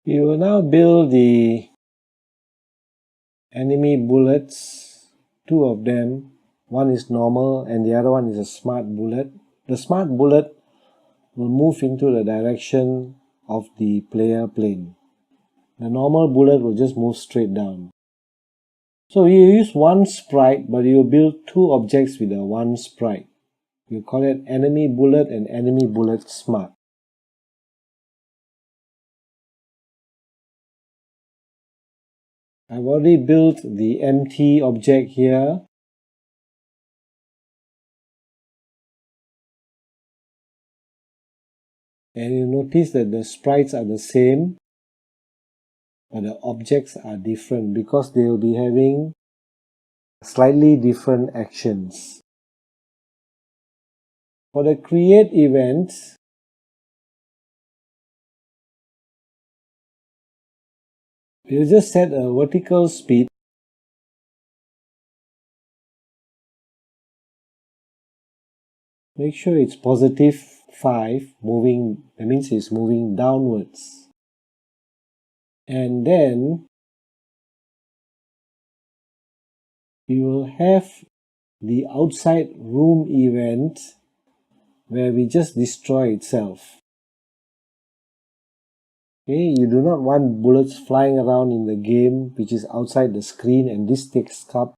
We will now build the enemy bullets, two of them. One is normal and the other one is a smart bullet. The smart bullet will move into the direction of the player plane. The normal bullet will just move straight down. So you use one sprite, but you build two objects with the one sprite. You call it enemy bullet and enemy bullet smart. I've already built the empty object here. And you notice that the sprites are the same, but the objects are different because they will be having slightly different actions. For the create event, we'll just set a vertical speed. Make sure it's +5, moving, that means it's moving downwards. And then we will have the outside room event where we just destroy itself. Okay, you do not want bullets flying around in the game which is outside the screen, and this takes up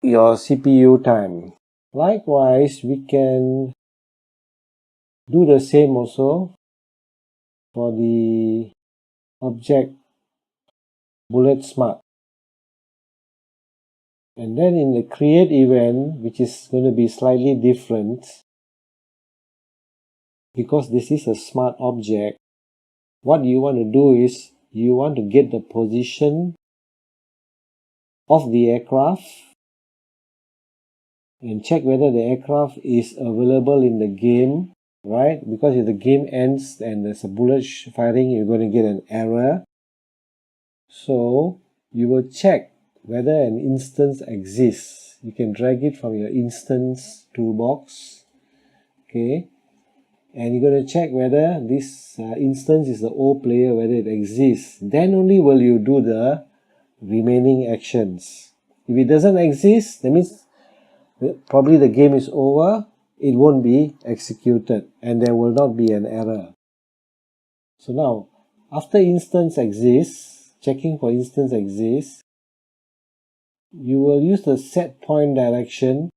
your CPU time. Likewise, we can do the same also for the object bullet smart. And then in the create event, which is going to be slightly different, because this is a smart object, what you want to do is you want to get the position of the aircraft and check whether the aircraft is available in the game, right? Because if the game ends and there's a bullet firing, you're going to get an error. So you will check whether an instance exists. You can drag it from your instance toolbox, okay? And you're going to check whether this instance is the O player, whether it exists. Then only will you do the remaining actions. If it doesn't exist, that means probably the game is over, it won't be executed, and there will not be an error. So now, after instance exists, checking for instance exists, you will use the set point direction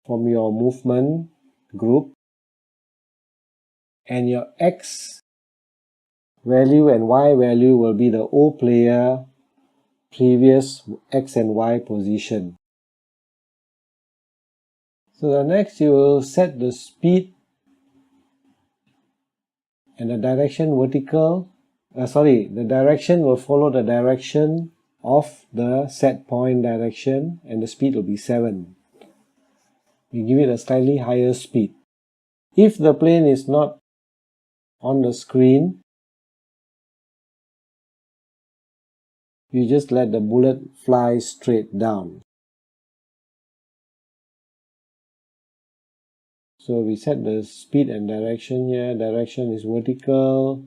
from your movement group, and your X value and Y value will be the O player previous X and Y position. So the next you will set the speed and the direction vertical. The direction will follow the direction of the set point direction, and the speed will be 7. We give it a slightly higher speed. If the plane is not on the screen, you just let the bullet fly straight down. So we set the speed and direction here. Direction is vertical,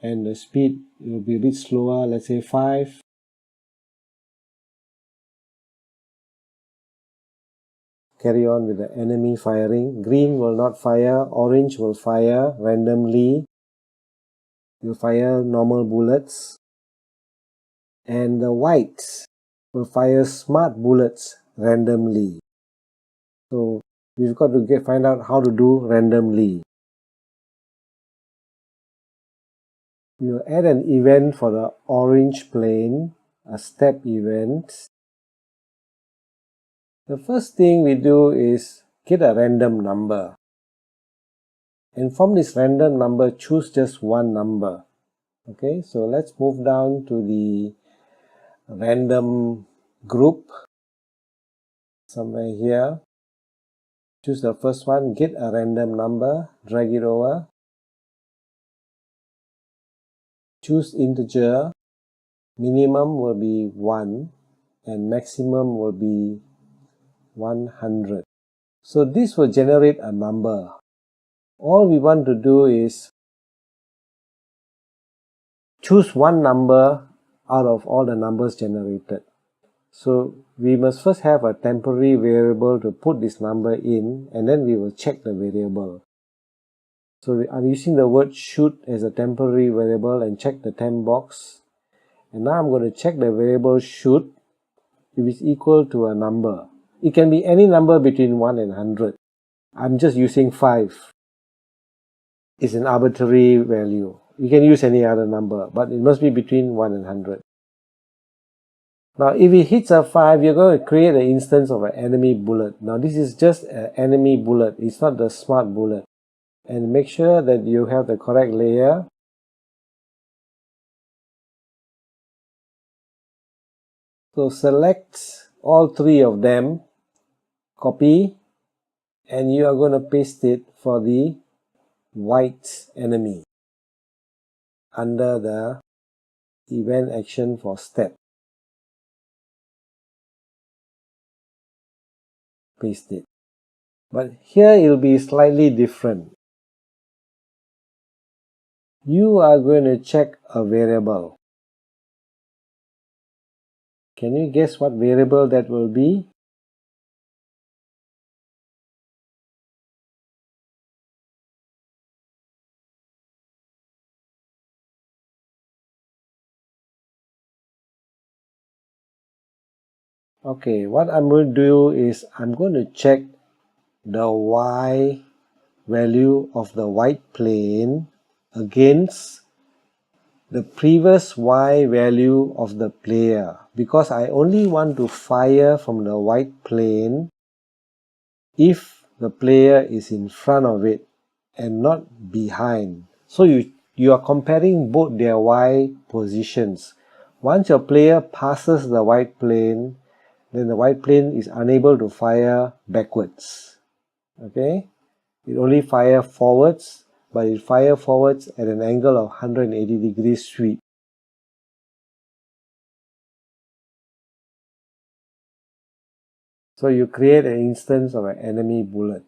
and the speed will be a bit slower, let's say 5. Carry on with the enemy firing. Green will not fire, orange will fire randomly. You fire normal bullets. And the white will fire smart bullets randomly. So we've got to find out how to do randomly. We'll add an event for the orange plane, a step event. The first thing we do is get a random number. And from this random number, choose just one number. Okay, so let's move down to the random group. Somewhere here. Choose the first one, get a random number, drag it over. Choose integer. Minimum will be 1 and maximum will be 100. So this will generate a number. All we want to do is choose one number out of all the numbers generated. So we must first have a temporary variable to put this number in, and then we will check the variable. So I'm using the word should as a temporary variable and check the temp box. And now I'm going to check the variable should if it's equal to a number. It can be any number between 1 and 100. I'm just using 5. It's an arbitrary value. You can use any other number, but it must be between 1 and 100. Now, if it hits a 5, you're going to create an instance of an enemy bullet. Now, this is just an enemy bullet. It's not the smart bullet. And make sure that you have the correct layer. So select all 3 of them, copy, and you are going to paste it for the white enemy under the event action for step. Paste it. But here it will be slightly different. You are going to check a variable. Can you guess what variable that will be? Okay, what I'm going to do is I'm going to check the y value of the white plane against the previous y value of the player, because I only want to fire from the white plane if the player is in front of it and not behind. So you are comparing both their y positions. Once your player passes the white plane, then the white plane is unable to fire backwards. Okay? It only fires forwards, but it fires forwards at an angle of 180 degrees sweep. So you create an instance of an enemy bullet.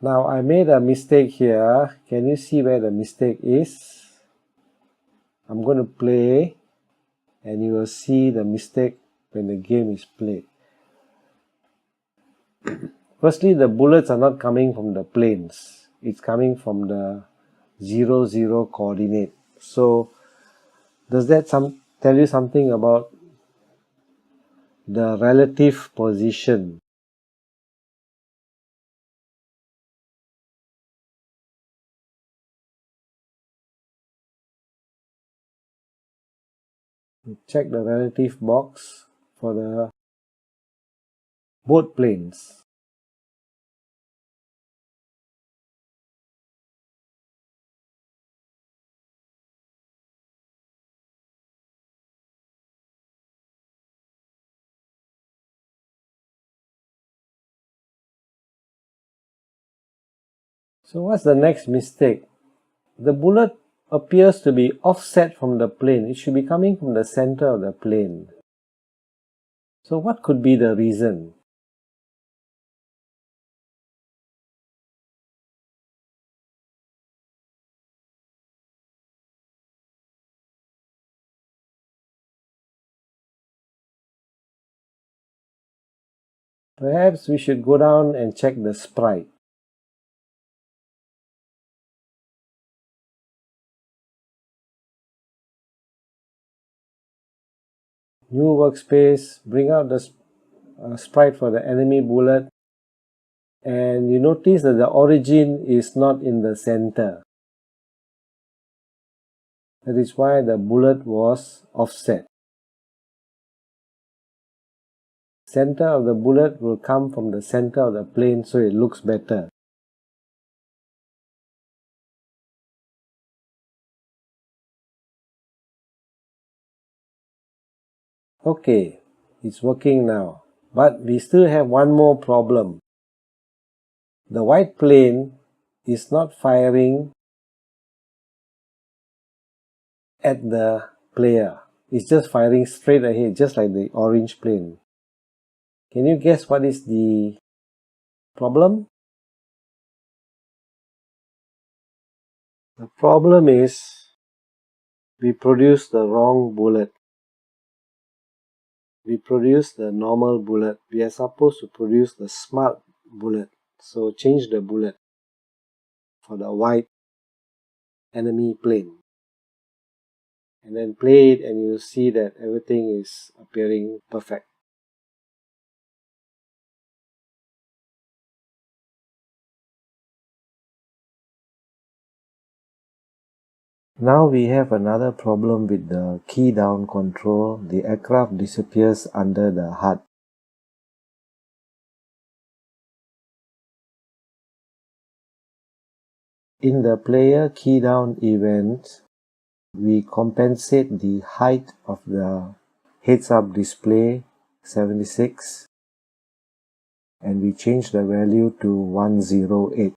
Now I made a mistake here. Can you see where the mistake is? I'm going to play and you will see the mistake when the game is played. Firstly, the bullets are not coming from the planes. It's coming from the 0, 0 coordinate. So does that tell you something about the relative position? Check the relative box for the both planes. So what's the next mistake? The bullet appears to be offset from the plane. It should be coming from the center of the plane. So what could be the reason? Perhaps we should go down and check the sprite. New workspace, bring out the sprite for the enemy bullet, and you notice that the origin is not in the center. That is why the bullet was offset. Center of the bullet will come from the center of the plane, so it looks better. Okay, it's working now. But we still have one more problem. The white plane is not firing at the player. It's just firing straight ahead, just like the orange plane. Can you guess what is the problem? The problem is we produce the wrong bullet. We produce the normal bullet. We are supposed to produce the smart bullet. So change the bullet for the white enemy plane. And then play it and you'll see that everything is appearing perfect. Now we have another problem with the key down control. The aircraft disappears under the HUD. In the player key down event, we compensate the height of the heads-up display 76 and we change the value to 108.